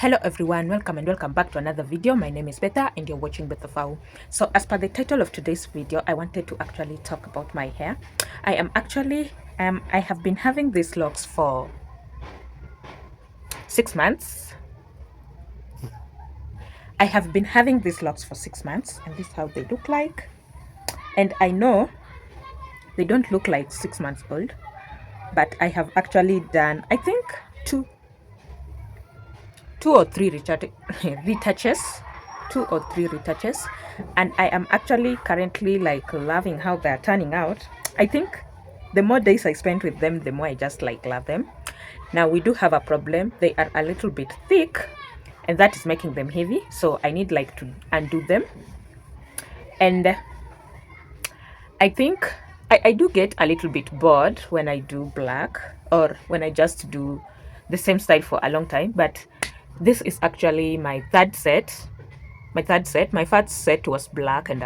Hello everyone, welcome and welcome back to another video. My name is Betha and you're watching Betha Fau. So as per the title of today's video, I wanted to actually talk about my hair. I have been having these locks for 6 months. I have been having these locks for 6 months and this is how they look like. And I know they don't look like 6 months old, but I have actually done, I think, two or three retouches, and I am actually currently like loving how they're turning out. I think the more days I spend with them, the more I just like love them. Now we do have a problem. They are a little bit thick and that is making them heavy, so I need like to undo them. And I think I do get a little bit bored when I do black or when I just do the same style for a long time, but this is actually my third set. My first set was black and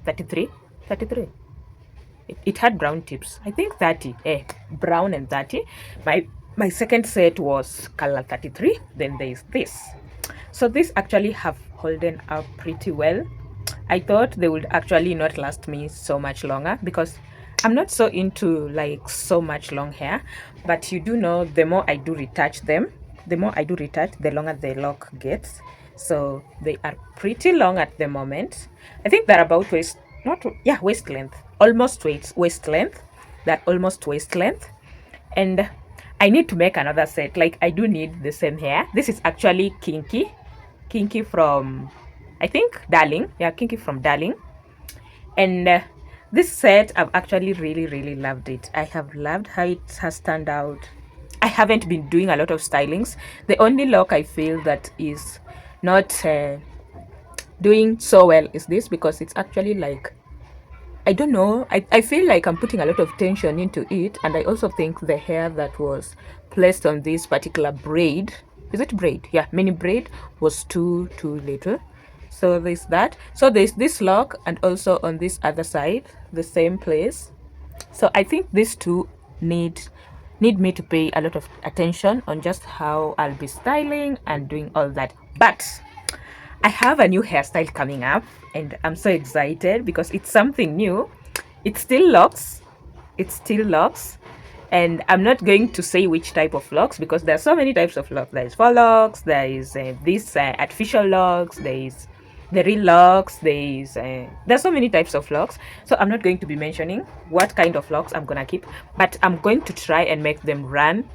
33. It had brown tips. I think 30. Brown and 30. My second set was color 33. Then there is this. So this actually have holding up pretty well. I thought they would actually not last me so much longer because I'm not so into like so much long hair. But you do know the more I do retouch them, the longer the lock gets. So they are pretty long at the moment. I think they're about waist length, almost waist length. They're almost waist length, and I need to make another set. Like I do need the same hair. This is actually kinky from, I think, Darling. Yeah, kinky from Darling. And this set, I've actually really loved it. I have loved how it has turned out. I haven't been doing a lot of stylings. The only look I feel that is not doing so well is this, because it's actually like, I don't know, I feel like I'm putting a lot of tension into it, and I also think the hair that was placed on this particular braid, is it braid? Yeah, mini braid, was too little. So there's that. So there's this lock, and also on this other side, the same place. So I think these two need me to pay a lot of attention on just how I'll be styling and doing all that. But I have a new hairstyle coming up and I'm so excited because it's something new. It still locks. And I'm not going to say which type of locks because there are so many types of locks. There is faux locks, there is these artificial locks, there is the real locks, there's so many types of locks. So I'm not going to be mentioning what kind of locks I'm gonna keep, but I'm going to try and make them run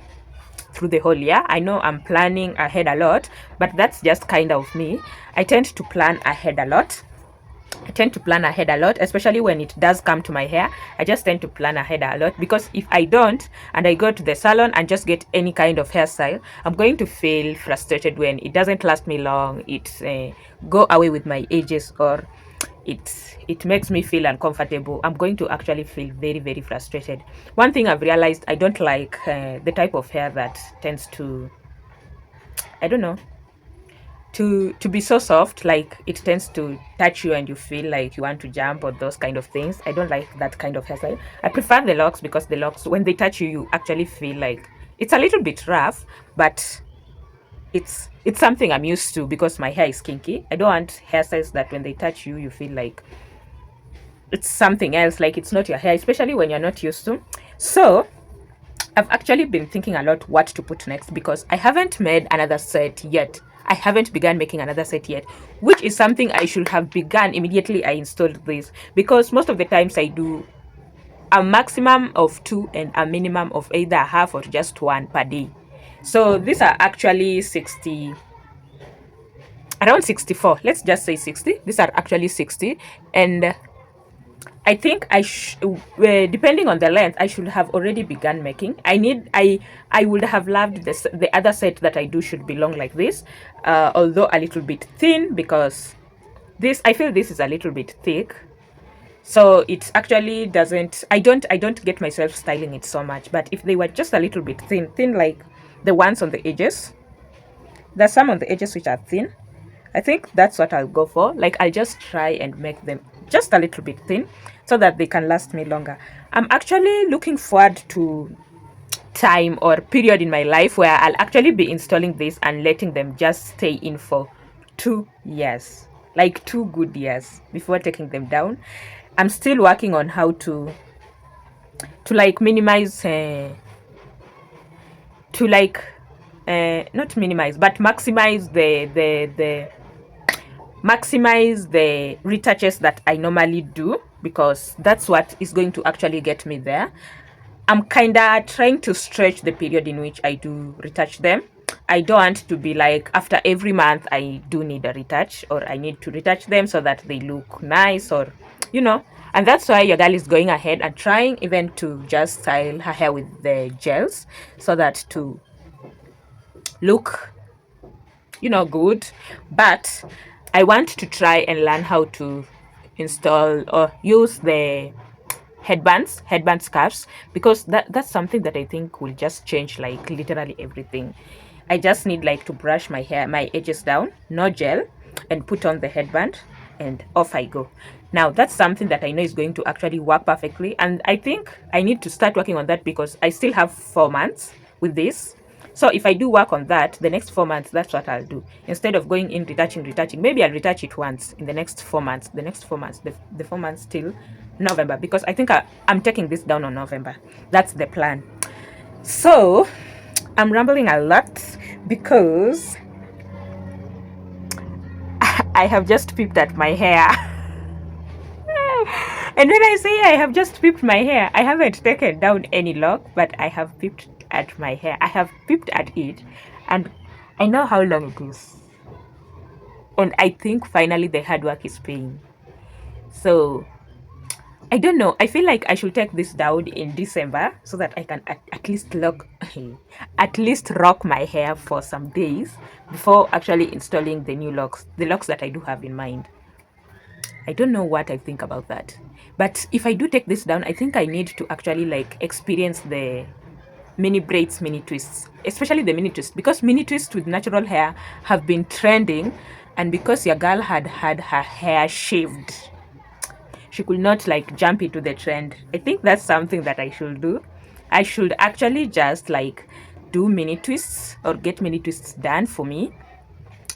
through the whole year. I know I'm planning ahead a lot, but that's just kind of me. I tend to plan ahead a lot, especially when it does come to my hair. I just tend to plan ahead a lot because if I don't and I go to the salon and just get any kind of hairstyle, I'm going to feel frustrated when it doesn't last me long. It go away with my edges, or it makes me feel uncomfortable. I'm going to actually feel very frustrated. One thing I've realized, I don't like the type of hair that tends to, I don't know, to be so soft, like it tends to touch you and you feel like you want to jump, or those kind of things. I don't like that kind of hairstyle. I prefer the locks because the locks, when they touch you, you actually feel like it's a little bit rough, but it's something I'm used to because my hair is kinky. I don't want hairstyles that when they touch you, you feel like it's something else, like it's not your hair, especially when you're not used to. So I've actually been thinking a lot what to put next because I haven't made another set yet. I haven't begun making another set yet, which is something I should have begun immediately I installed this, because most of the times I do a maximum of 2 and a minimum of either half or just 1 per day. So these are actually around 64. Let's just say 60. These are actually 60, and I think depending on the length, I should have already begun making. I would have loved this. The other set that I do should be long like this, although a little bit thin, because I feel this is a little bit thick. So it actually doesn't, I don't get myself styling it so much. But if they were just a little bit thin like the ones on the edges, there's some on the edges which are thin. I think that's what I'll go for. Like I'll just try and make them just a little bit thin so that they can last me longer. I'm actually looking forward to time or period in my life where I'll actually be installing this and letting them just stay in for 2 years, like 2 good years before taking them down. I'm still working on how to like minimize to like not minimize but maximize the retouches that I normally do, because that's what is going to actually get me there. I'm kinda trying to stretch the period in which I do retouch them. I don't want to be like after every month I do need a retouch, or I need to retouch them so that they look nice, or you know. And that's why your girl is going ahead and trying even to just style her hair with the gels, so that to look, good. But I want to try and learn how to install or use the headband scarves, because that's something that I think will just change like literally everything. I just need like to brush my edges down, no gel, and put on the headband, and off I go. Now that's something that I know is going to actually work perfectly, and I think I need to start working on that because I still have 4 months with this. So if I do work on that, the next 4 months, that's what I'll do. Instead of going in retouching, maybe I'll retouch it once in the next 4 months. The next 4 months, the 4 months till November, because I think I'm taking this down on November. That's the plan. So I'm rambling a lot because I have just peeped at my hair. And when I say I have just peeped my hair, I haven't taken down any lock, but I have peeped at my hair. I have peeped at it, and I know how long it is. And I think finally the hard work is paying. So I don't know. I feel like I should take this down in December so that I can at least lock, at least rock my hair for some days before actually installing the new locks, the locks that I do have in mind. I don't know what I think about that. But if I do take this down, I think I need to actually like experience the mini braids, mini twists, especially the mini twist, because mini twists with natural hair have been trending, and because your girl had her hair shaved, she could not like jump into the trend. I think that's something that I should do. I should actually just like do mini twists or get mini twists done for me,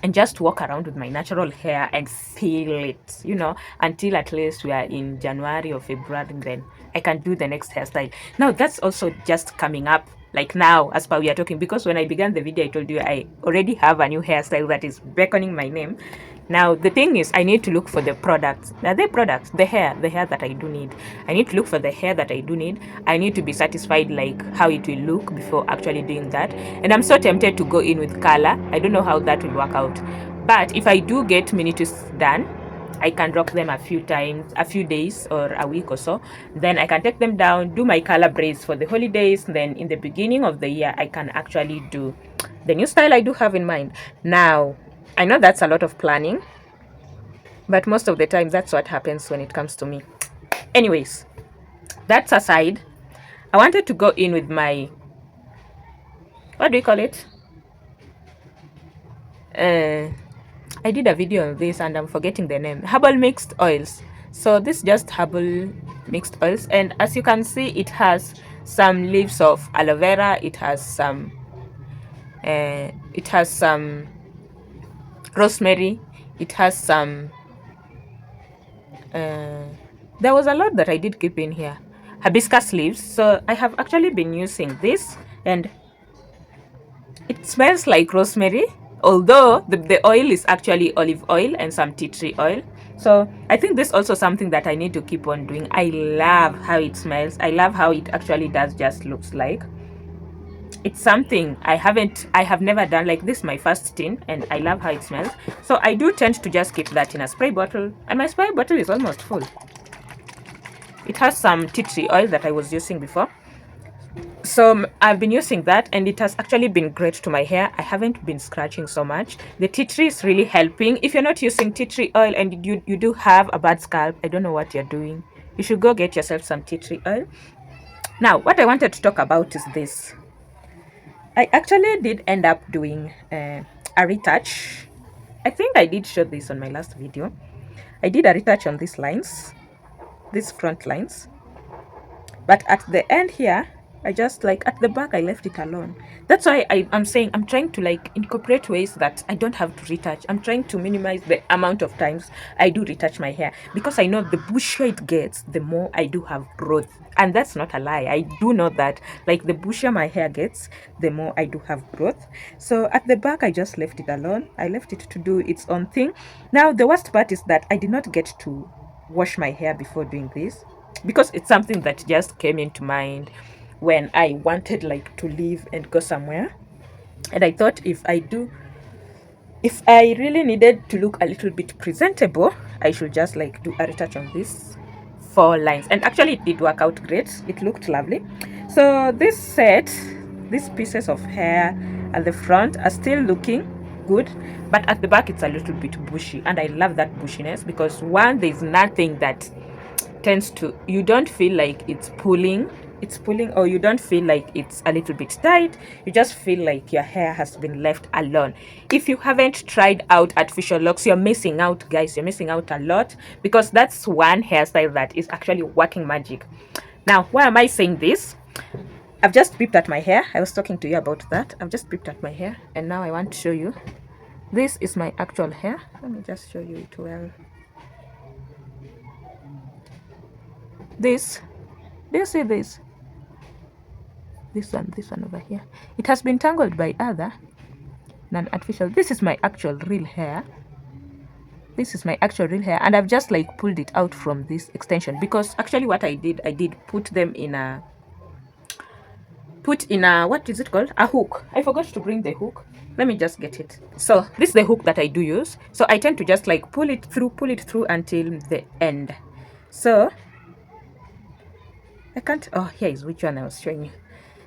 and just walk around with my natural hair and feel it, until at least we are in January or February, and then I can do the next hairstyle. Now, that's also just coming up, like now, as per we are talking, because when I began the video, I told you I already have a new hairstyle that is beckoning my name. Now, the thing is, I need to look for the products. Now, the products, the hair that I do need. I need to look for the hair that I do need. I need to be satisfied, like, how it will look before actually doing that. And I'm so tempted to go in with color. I don't know how that will work out. But if I do get mini twists done, I can rock them a few times, a few days or a week or so. Then I can take them down, do my color braids for the holidays. Then in the beginning of the year, I can actually do the new style I do have in mind. Now, I know that's a lot of planning, but most of the time that's what happens when it comes to me. Anyways, that's aside. I wanted to go in with my, what do you call it? I did a video on this and I'm forgetting the name. Herbal mixed oils. So this just herbal mixed oils, and as you can see, it has some leaves of aloe vera. It has some rosemary. It has some there was a lot that I did keep in here. Hibiscus leaves. So I have actually been using this, and it smells like rosemary, although the oil is actually olive oil and some tea tree oil. So I think this is also something that I need to keep on doing. I love how it smells. I love how it actually does just looks like. It's something I have never done like this, my first tin, and I love how it smells. So I do tend to just keep that in a spray bottle, and my spray bottle is almost full. It has some tea tree oil that I was using before. So I've been using that, and it has actually been great to my hair. I haven't been scratching so much. The tea tree is really helping. If you're not using tea tree oil and you do have a bad scalp, I don't know what you're doing. You should go get yourself some tea tree oil. Now, what I wanted to talk about is this. I actually did end up doing a retouch. I think I did show this on my last video. I did a retouch on these lines, these front lines. But at the end here, I just like at the back, I left it alone. That's why I'm saying I'm trying to like incorporate ways that I don't have to retouch. I'm trying to minimize the amount of times I do retouch my hair because I know the bushier it gets, the more I do have growth. And that's not a lie. I do know that. Like the bushier my hair gets, the more I do have growth. So at the back, I just left it alone. I left it to do its own thing. Now, the worst part is that I did not get to wash my hair before doing this because it's something that just came into mind when I wanted like to leave and go somewhere. And I thought if I really needed to look a little bit presentable, I should just like do a retouch on this four lines. And actually it did work out great. It looked lovely. So this set, these pieces of hair at the front are still looking good, but at the back it's a little bit bushy, and I love that bushiness because one, there's nothing that tends to, you don't feel like it's pulling, or you don't feel like it's a little bit tight. You just feel like your hair has been left alone. If you haven't tried out artificial locks, you're missing out, guys. You're missing out a lot because that's one hairstyle that is actually working magic. Now, why am I saying this? I've just peeped at my hair. I was talking to you about that. I've just peeped at my hair, and now I want to show you. This is my actual hair. Let me just show you it well. This, do you see this? This one over here, it has been tangled by other non-artificial. This is my actual real hair. This is my actual real hair, and I've just like pulled it out from this extension because actually what I did put them in a what is it called, a hook. I forgot to bring the hook. Let me just get it. So this is the hook that I do use. So I tend to just like pull it through until the end. So I can't, oh, here is which one I was showing you.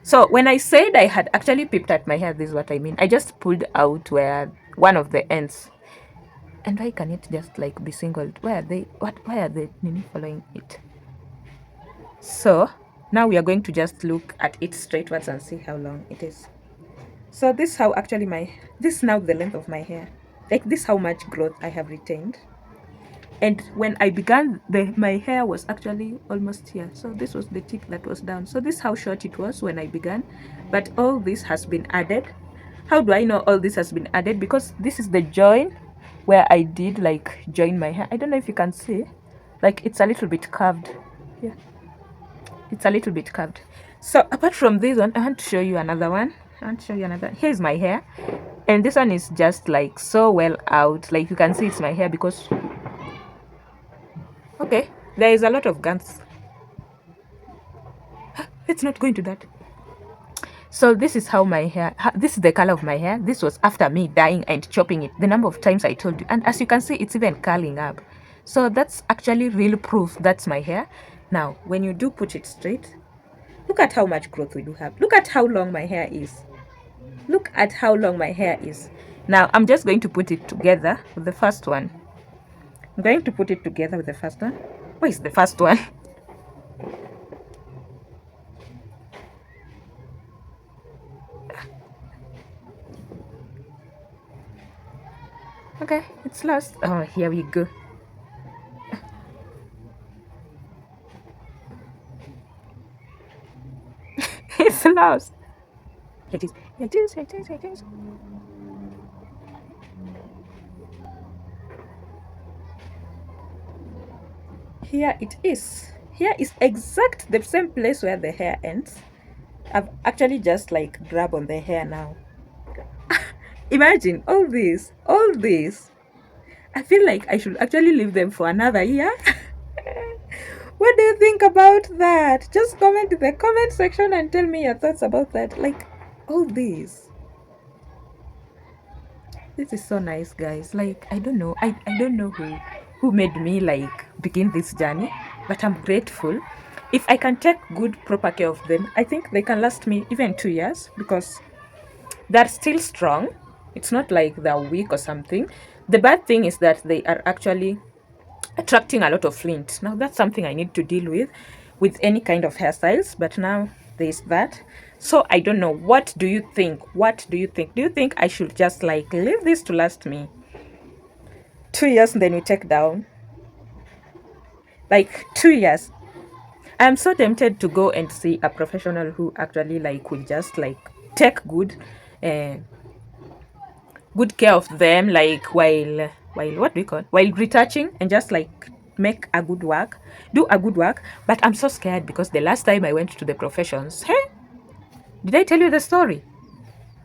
So when I said I had actually picked at my hair, this is what I mean. I just pulled out where one of the ends. And why can it just like be singled? Why are they following it? So now we are going to just look at it straightwards and see how long it is. So this is how actually this is now the length of my hair. Like this how much growth I have retained. And when I began, my hair was actually almost here. So this was the tip that was down. So this is how short it was when I began. But all this has been added. How do I know all this has been added? Because this is the join where I did like join my hair. I don't know if you can see. Like it's a little bit curved. Yeah. It's a little bit curved. So apart from this one, I want to show you another one. Here's my hair. And this one is just like so well out. Like you can see it's my hair because okay, there is a lot of guns. Let's not go into that. So this is how my hair, this is the color of my hair. This was after me dyeing and chopping it, the number of times I told you. And as you can see, it's even curling up. So that's actually real proof that's my hair. Now, when you do put it straight, look at how much growth we do have. Look at how long my hair is. Look at how long my hair is. Now, I'm just going to put it together with the first one. I'm going to put it together with the first one. Where is the first one? Okay, it's lost. Oh, here we go. It's lost. Here it is. Here it is. Here it is. Here it is. Here it is. Here is exact the same place where the hair ends. I've actually just like grab on the hair now. Imagine all this. I feel like I should actually leave them for another year. What do you think about that? Just comment in the comment section and tell me your thoughts about that. Like all this. This is so nice, guys. Like I don't know. I don't know who made me like begin this journey, but I'm grateful. If I can take good proper care of them, I think they can last me even 2 years because they're still strong. It's not like they're weak or something. The bad thing is that they are actually attracting a lot of flint. Now that's something I need to deal with any kind of hairstyles, but now there's that. So I don't know. What do you think? Do you think I should just like leave this to last me 2 years and then we take down? Like 2 years. I'm so tempted to go and see a professional who actually like would just like take uh, good care of them, like while what do you call, while retouching, and just like make a good work, do a good work. But I'm so scared because the last time I went to the professions, hey, did I tell you the story?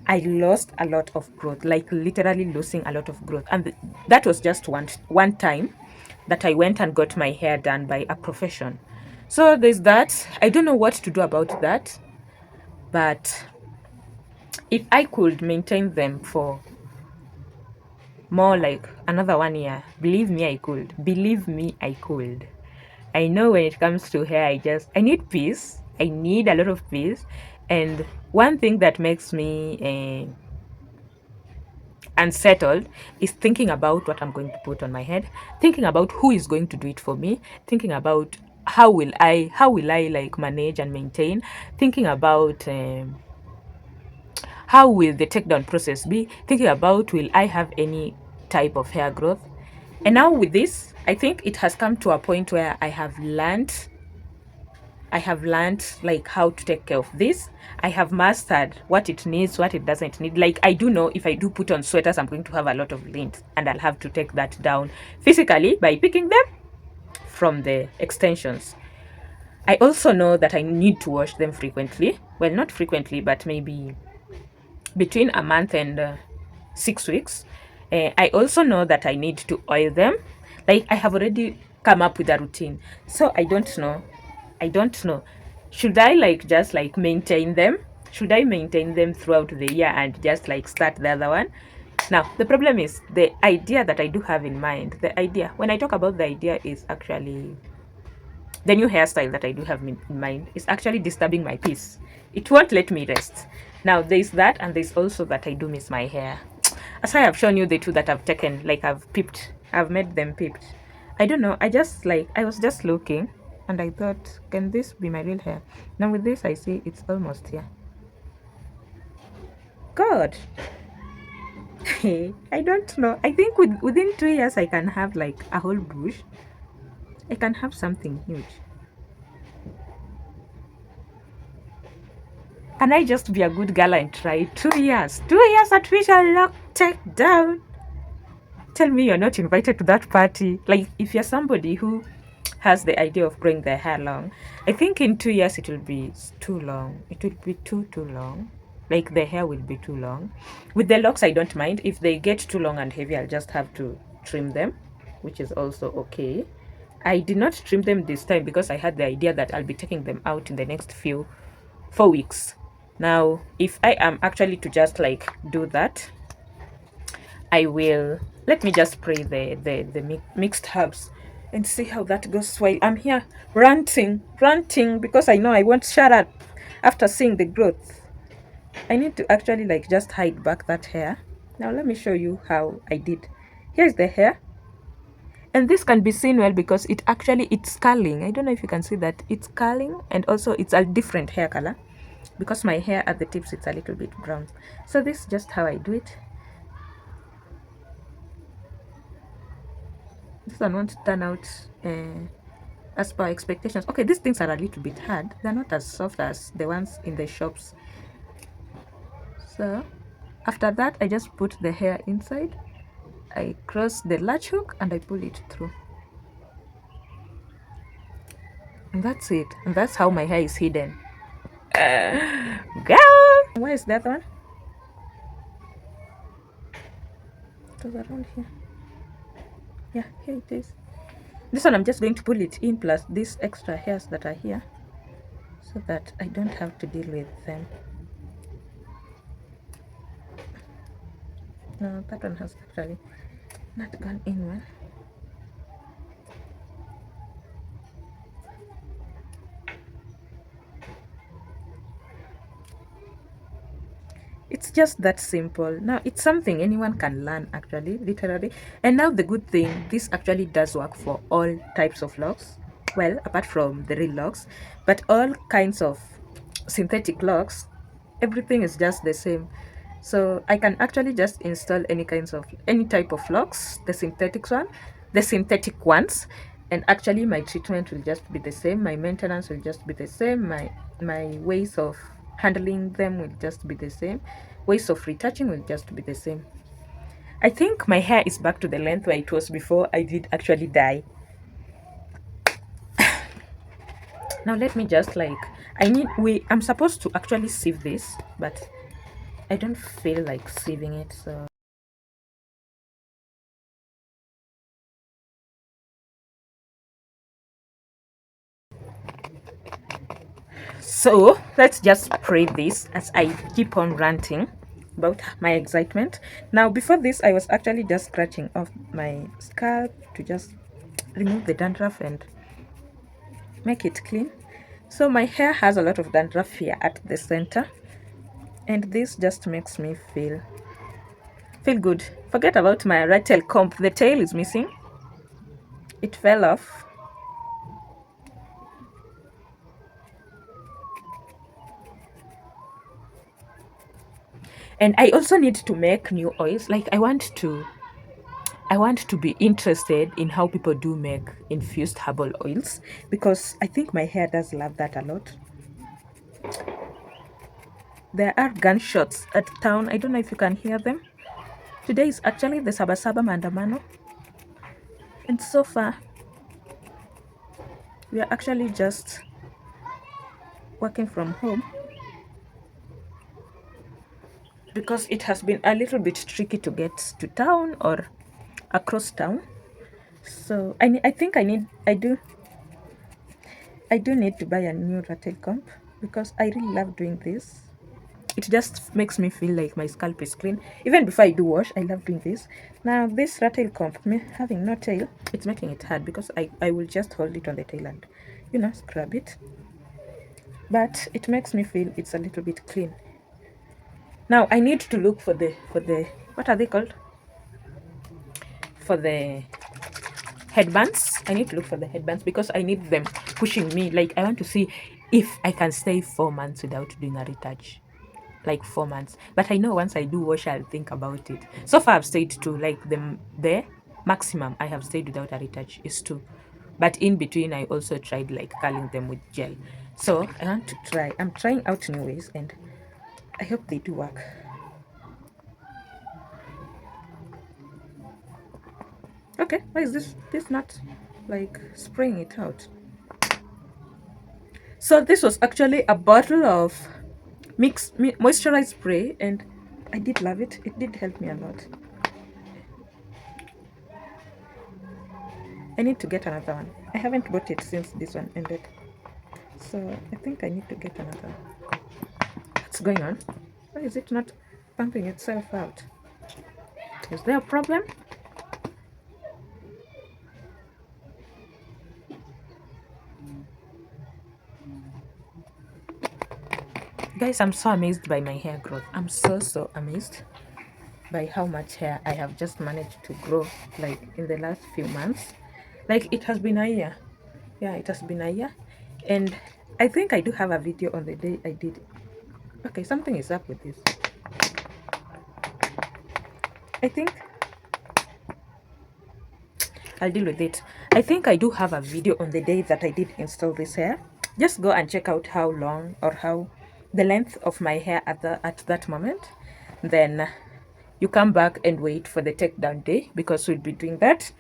I lost a lot of growth, like literally losing a lot of growth. And that was just one time that I went and got my hair done by a profession. So there's that. I don't know what to do about that. But if I could maintain them for more like another 1 year, believe me, I could. Believe me, I could. I know when it comes to hair, I need peace. I need a lot of peace. And one thing that makes me unsettled is thinking about what I'm going to put on my head, thinking about who is going to do it for me, thinking about how will I like manage and maintain, thinking about how will the takedown process be, thinking about will I have any type of hair growth. And now with this, I think it has come to a point where I have learned like how to take care of this. I have mastered what it needs, what it doesn't need. Like I do know if I do put on sweaters, I'm going to have a lot of lint, and I'll have to take that down physically by picking them from the extensions. I also know that I need to wash them frequently. Well, not frequently, but maybe between a month and 6 weeks. I also know that I need to oil them. Like I have already come up with a routine. So I don't know. I don't know. Should I like just like maintain them? Should I maintain them throughout the year and just like start the other one? Now, the problem is the idea that I do have in mind. The idea, when I talk about the idea, is actually the new hairstyle that I do have in mind is actually disturbing my peace. It won't let me rest. Now, there's that, and there's also that I do miss my hair. As I have shown you the two that I've taken, like I've made them pipped. I don't know. I was just looking, and I thought, can this be my real hair? Now with this, I see it's almost here. God, I don't know. I think within 2 years, I can have like a whole bush. I can have something huge. Can I just be a good girl and try 2 years? 2 years artificial lock take down. Tell me you're not invited to that party. Like if you're somebody who has the idea of growing their hair long, I think in 2 years it will be too long. It will be too long. Like the hair will be too long. With the locks, I don't mind. If they get too long and heavy, I'll just have to trim them, which is also okay. I did not trim them this time because I had the idea that I'll be taking them out in the next 4 weeks. Now, if I am actually to just like do that, I will let me just spray the mixed herbs and see how that goes while I'm here ranting because I know I won't shut up after seeing the growth. I need to actually like just hide back that hair. Now let me show you how I did. Here's the hair. And this can be seen well because it's curling. I don't know if you can see that. It's curling, and also it's a different hair color because my hair at the tips it's a little bit brown. So this is just how I do it. This one won't turn out as per expectations. Okay, these things are a little bit hard. They're not as soft as the ones in the shops. So after that, I just put the hair inside. I cross the latch hook and I pull it through. And that's it. And that's how my hair is hidden. Girl! Where is the other one? It was around here. Yeah, here it is. This one I'm just going to pull it in plus these extra hairs that are here so that I don't have to deal with them. No, that one has actually not gone in well. It's just that simple. Now, it's something anyone can learn actually, literally. And now the good thing, this actually does work for all types of locks. Well, apart from the real locks, but all kinds of synthetic locks, everything is just the same. So I can actually just install any type of locks, the synthetic ones, And actually my treatment will just be the same, my maintenance will just be the same, my ways of handling them will just be the same, ways of retouching will just be the same. I think my hair is back to the length where it was before I did actually dye. Now let me just like, I'm supposed to actually sieve this, but I don't feel like sieving it, so let's just spray this as I keep on ranting about my excitement. Now before this I was actually just scratching off my scalp to just remove the dandruff and make it clean. So my hair has a lot of dandruff here at the center, and this just makes me feel good. Forget about my rat tail comb, the tail is missing, it fell off. And I also need to make new oils. Like I want to be interested in how people do make infused herbal oils, because I think my hair does love that a lot. There are gunshots at town. I don't know if you can hear them. Today is actually the Sabasaba Mandamano, and so far we are actually just working from home because it has been a little bit tricky to get to town or across town. So I think I do need to buy a new rattle comb because I really love doing this. It just makes me feel like my scalp is clean. Even before I do wash, I love doing this. Now this rattle comb, me having no tail, it's making it hard because I will just hold it on the tail and scrub it. But it makes me feel it's a little bit clean. Now I need to look for the what are they called? For the headbands. I need to look for the headbands because I need them pushing me. Like I want to see if I can stay 4 months without doing a retouch. Like 4 months. But I know once I do wash, I'll think about it. So far I've stayed two. Like the maximum I have stayed without a retouch is two. But in between I also tried like curling them with gel. So I want to try. I'm trying out new ways and I hope they do work. Okay, why is this not like spraying it out? So this was actually a bottle of moisturized spray, and I did love it. It did help me a lot. I need to get another one. I haven't bought it since this one ended, so I think I need to get another one. What's going on? Why is it not pumping itself out? Is there a problem? Guys, I'm so amazed by my hair growth. I'm so amazed by how much hair I have just managed to grow, like in the last few months. Like it has been a year. Yeah, it has been a year. And I think I do have a video on the day I did it. Okay, something is up with this. I think I'll deal with it. I think I do have a video on the day that I did install this hair. Just go and check out how long or how the length of my hair at that moment. Then you come back and wait for the takedown day, because we'll be doing that.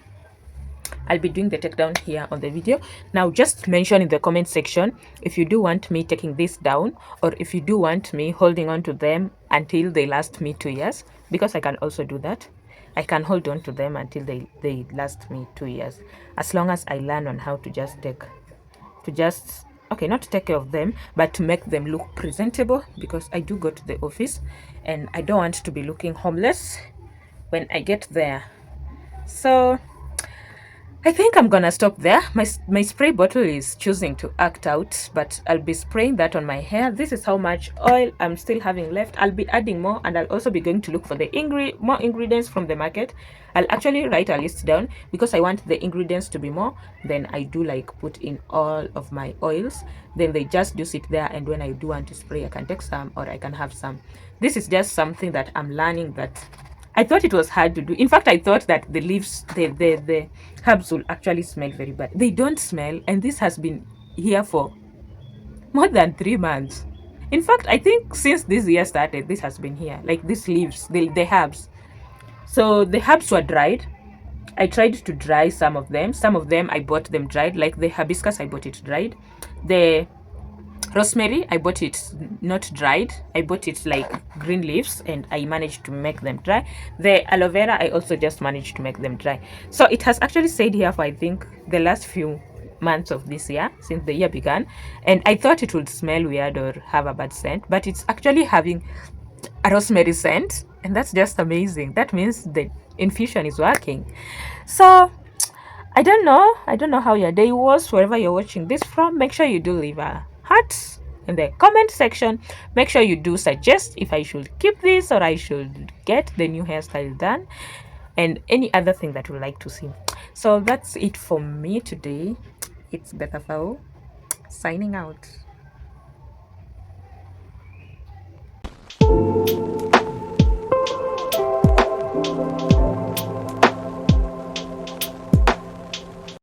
I'll be doing the takedown here on the video. Now just mention in the comment section if you do want me taking this down, or if you do want me holding on to them until they last me 2 years, because I can also do that. I can hold on to them until they last me 2 years, as long as I learn on how to just okay, not to take care of them, but to make them look presentable, because I do go to the office and I don't want to be looking homeless when I get there. So I think I'm gonna stop there. My spray bottle is choosing to act out, but I'll be spraying that on my hair. This is how much oil I'm still having left. I'll be adding more, and I'll also be going to look for the more ingredients from the market. I'll actually write a list down because I want the ingredients to be more. Then I do like put in all of my oils. Then they just do sit there, and when I do want to spray, I can take some or I can have some. This is just something that I'm learning, that I thought it was hard to do. In fact, I thought that the leaves, the herbs will actually smell very bad. They don't smell, and this has been here for more than 3 months. In fact, I think since this year started, this has been here. Like these leaves, the herbs. So the herbs were dried. I tried to dry some of them. Some of them I bought them dried. Like the hibiscus, I bought it dried. The rosemary, I bought it not dried. I bought it like green leaves, and I managed to make them dry. The aloe vera, I also just managed to make them dry. So it has actually stayed here for, I think, the last few months of this year, since the year began. And I thought it would smell weird or have a bad scent, but it's actually having a rosemary scent, and that's just amazing. That means the infusion is working. So I don't know how your day was wherever you're watching this from. Make sure you do leave a heart in the comment section. Make sure you do suggest if I should keep this or I should get the new hairstyle done, and any other thing that you would like to see. So that's it for me today. It's Betafao signing out.